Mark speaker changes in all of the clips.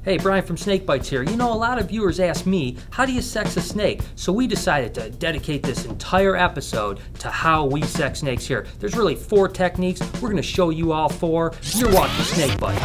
Speaker 1: Hey, Brian from Snake Bites here. You know, a lot of viewers ask me, how do you sex a snake? So we decided to dedicate this entire episode to how we sex snakes here. There's really 4 techniques. We're going to show you all 4. You're watching Snake Bites.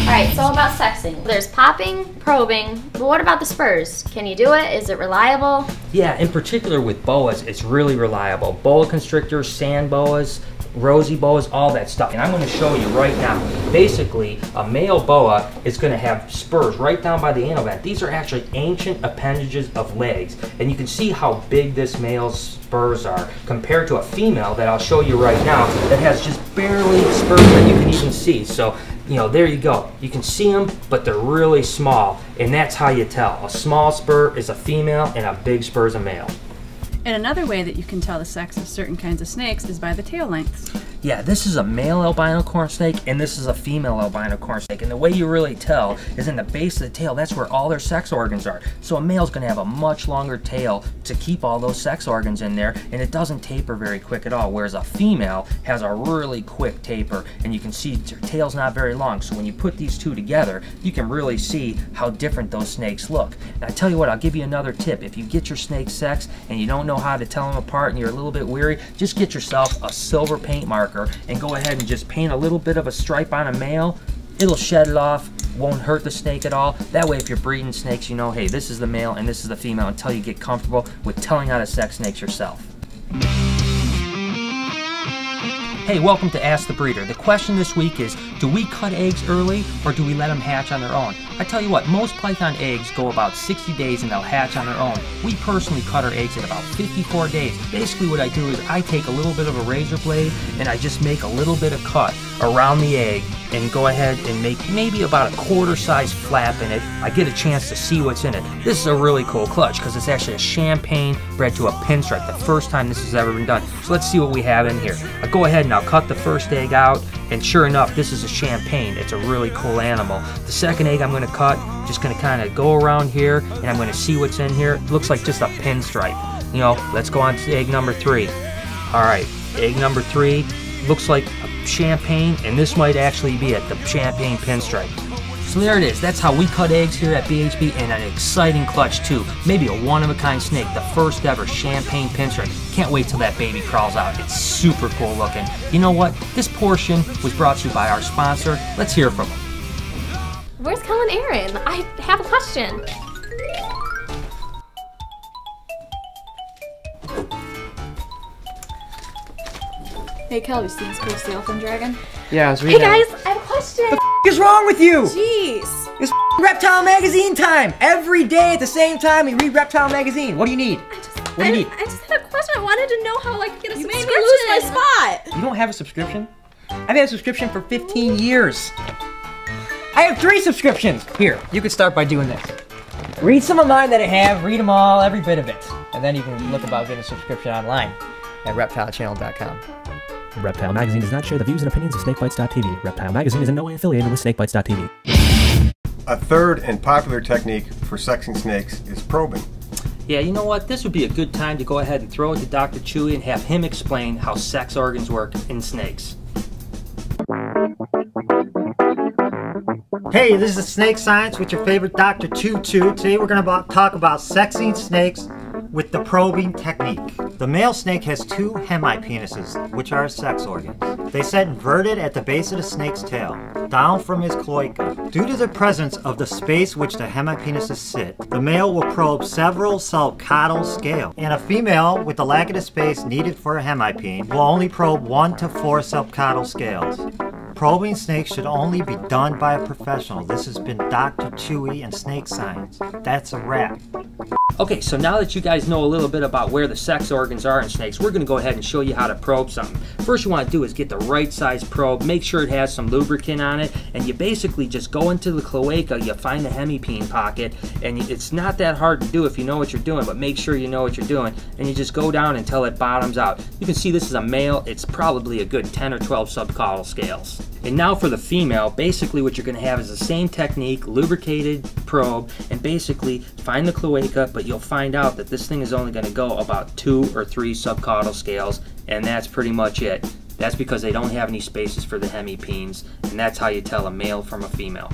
Speaker 2: Alright, so about sexing. There's popping, probing, but what about the spurs? Can you do it? Is it reliable?
Speaker 1: Yeah, in particular with boas, it's really reliable. Boa constrictors, sand boas, rosy boas, all that stuff. And I'm going to show you right now. Basically, a male boa is going to have spurs right down by the anal vent. These are actually ancient appendages of legs. And you can see how big this male's spurs are compared to a female that I'll show you right now that has just barely spurs that you can even see. So, you know, there you go. You can see them, but they're really small. And that's how you tell. A small spur is a female and a big spur is a male.
Speaker 3: And another way that you can tell the sex of certain kinds of snakes is by the tail lengths.
Speaker 1: Yeah, this is a male albino corn snake and this is a female albino corn snake. And the way you really tell is in the base of the tail. That's where all their sex organs are. So a male's going to have a much longer tail to keep all those sex organs in there, and it doesn't taper very quick at all. Whereas a female has a really quick taper, and you can see their tail's not very long. So when you put these two together, you can really see how different those snakes look. And I tell you what, I'll give you another tip. If you get your snake sex and you don't know how to tell them apart and you're a little bit weary, just get yourself a silver paint marker and go ahead and just paint a little bit of a stripe on a male. It'll shed it off, won't hurt the snake at all. That way if you're breeding snakes, you know, hey, this is the male and this is the female until you get comfortable with telling how to sex snakes yourself. Hey, welcome to Ask the Breeder. The question this week is, do we cut eggs early or do we let them hatch on their own? I tell you what, most python eggs go about 60 days and they'll hatch on their own. We personally cut our eggs at about 54 days. Basically what I do is I take a little bit of a razor blade and I just make a little bit of cut around the egg and go ahead and make maybe about a quarter-size flap in it. I get a chance to see what's in it. This is a really cool clutch because it's actually a champagne bred to a pinstripe. The first time this has ever been done. So let's see what we have in here. I'll go ahead and I'll cut the first egg out, and sure enough, this is a champagne. It's a really cool animal. The second egg I'm going to cut, just going to kind of go around here and I'm going to see what's in here. It looks like just a pinstripe. You know, let's go on to egg number 3. Alright, egg number 3 looks like a champagne, and this might actually be it, the champagne pinstripe. So there it is. That's how we cut eggs here at BHB, and an exciting clutch too. Maybe a one-of-a-kind snake, the first ever champagne pinstripe. Can't wait till that baby crawls out. It's super cool looking. You know what? This portion was brought to you by our sponsor. Let's hear from them.
Speaker 2: Where's Colin Aaron? I have a question.
Speaker 3: Hey Kel, you seen this cool sailfin dragon?
Speaker 4: Yeah, I was reading.
Speaker 2: Hey guys, I have a question.
Speaker 4: What the is wrong with you?
Speaker 3: Jeez!
Speaker 4: It's Reptile Magazine time! Every day at the same time we read Reptile Magazine. What do you need? What do you need?
Speaker 2: I just had a question. I wanted to know how I could get a subscription.
Speaker 3: You made me lose my spot!
Speaker 4: You don't have a subscription? I've had a subscription for 15 years. I have 3 subscriptions. Here, you can start by doing this. Read some of mine that I have, read them all, every bit of it. And then you can look about getting a subscription online at reptilechannel.com.
Speaker 5: Reptile Magazine does not share the views and opinions of SnakeBytes.tv. Reptile Magazine is in no way affiliated with SnakeBytes.tv.
Speaker 6: A third and popular technique for sexing snakes is probing.
Speaker 1: Yeah, you know what? This would be a good time to go ahead and throw it to Dr. Chewy and have him explain how sex organs work in snakes.
Speaker 7: Hey, this is Snake Science with your favorite Dr. Choo Choo. Today we're going to talk about sexing snakes with the probing technique. The male snake has 2 hemipenises, which are sex organs. They sit inverted at the base of the snake's tail, down from his cloaca. Due to the presence of the space which the hemipenises sit, the male will probe several subcaudal scales, and a female, with the lack of the space needed for a hemipene, will only probe 1 to 4 subcaudal scales. Probing snakes should only be done by a professional. This has been Dr. Chewy and Snake Science. That's a wrap.
Speaker 1: Okay, so now that you guys know a little bit about where the sex organs are in snakes, we're going to go ahead and show you how to probe something. First you want to do is get the right size probe, make sure it has some lubricant on it, and you basically just go into the cloaca, you find the hemipene pocket, and it's not that hard to do if you know what you're doing, but make sure you know what you're doing, and you just go down until it bottoms out. You can see this is a male, it's probably a good 10 or 12 subcaudal scales. And now for the female, basically what you're going to have is the same technique, lubricated probe, and basically find the cloaca, but you'll find out that this thing is only going to go about 2 or 3 subcaudal scales, and that's pretty much it. That's because they don't have any spaces for the hemipenes, and that's how you tell a male from a female.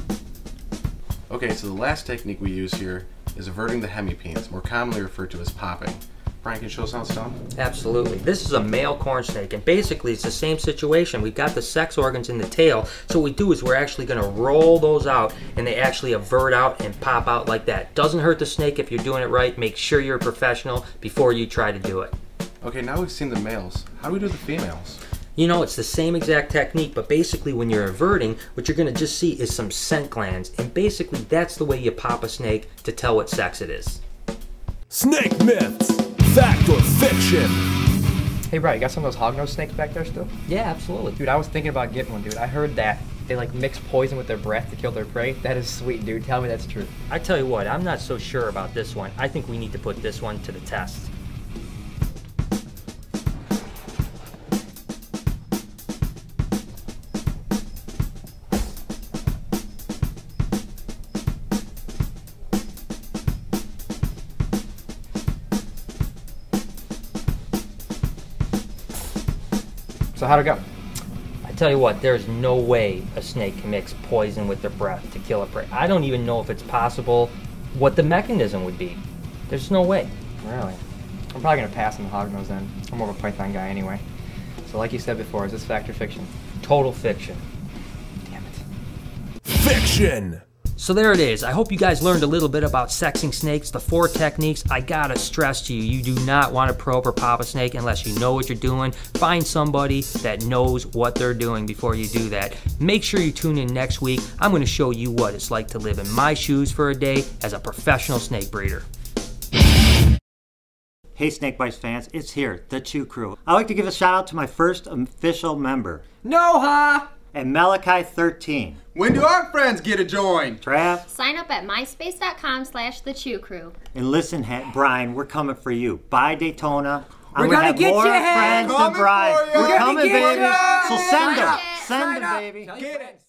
Speaker 8: Okay, so the last technique we use here is averting the hemipenes, more commonly referred to as popping. Brian, can you show us how it's done?
Speaker 1: Absolutely. This is a male corn snake, and basically it's the same situation. We've got the sex organs in the tail, so what we do is we're actually going to roll those out, and they actually avert out and pop out like that. Doesn't hurt the snake if you're doing it right. Make sure you're a professional before you try to do it.
Speaker 8: Okay, now we've seen the males. How do we do the females?
Speaker 1: You know, it's the same exact technique, but basically when you're averting, what you're going to just see is some scent glands, and basically that's the way you pop a snake to tell what sex it is.
Speaker 9: Snake myths, fact or fiction?
Speaker 4: Hey, Brian, you got some of those hognose snakes back there still?
Speaker 1: Yeah, absolutely.
Speaker 4: Dude, I was thinking about getting one, dude. I heard that they like mix poison with their breath to kill their prey. That is sweet, dude. Tell me that's true.
Speaker 1: I tell you what, I'm not so sure about this one. I think we need to put this one to the test.
Speaker 4: So how'd it go?
Speaker 1: I tell you what, there's no way a snake can mix poison with their breath to kill a prey. I don't even know if it's possible what the mechanism would be. There's no way.
Speaker 4: Really? I'm probably gonna pass on the hognose then. I'm more of a python guy anyway. So like you said before, is this fact or fiction?
Speaker 1: Total fiction.
Speaker 4: Damn it.
Speaker 9: Fiction!
Speaker 1: So there it is. I hope you guys learned a little bit about sexing snakes, the 4 techniques. I gotta stress to you, you do not want to probe or pop a snake unless you know what you're doing. Find somebody that knows what they're doing before you do that. Make sure you tune in next week. I'm gonna show you what it's like to live in my shoes for a day as a professional snake breeder.
Speaker 7: Hey Snake Bites fans, it's here, the Chew Crew. I'd like to give a shout out to my first official member,
Speaker 4: Noha!
Speaker 7: and Malachi13.
Speaker 10: When do our friends get a join?
Speaker 7: Trav,
Speaker 2: Sign up at myspace.com/thechewcrew.
Speaker 7: and listen, Brian, we're coming for you. Bye Daytona.
Speaker 4: We're gonna
Speaker 7: have
Speaker 4: get
Speaker 7: more
Speaker 4: you, Hen.
Speaker 7: friends than
Speaker 10: Coming
Speaker 7: Brian.
Speaker 10: for you.
Speaker 7: We're
Speaker 10: We're
Speaker 7: coming,
Speaker 4: gonna get
Speaker 7: baby.
Speaker 4: you.
Speaker 7: So send them.
Speaker 2: Sign up.
Speaker 7: Send them, baby.
Speaker 10: Get it.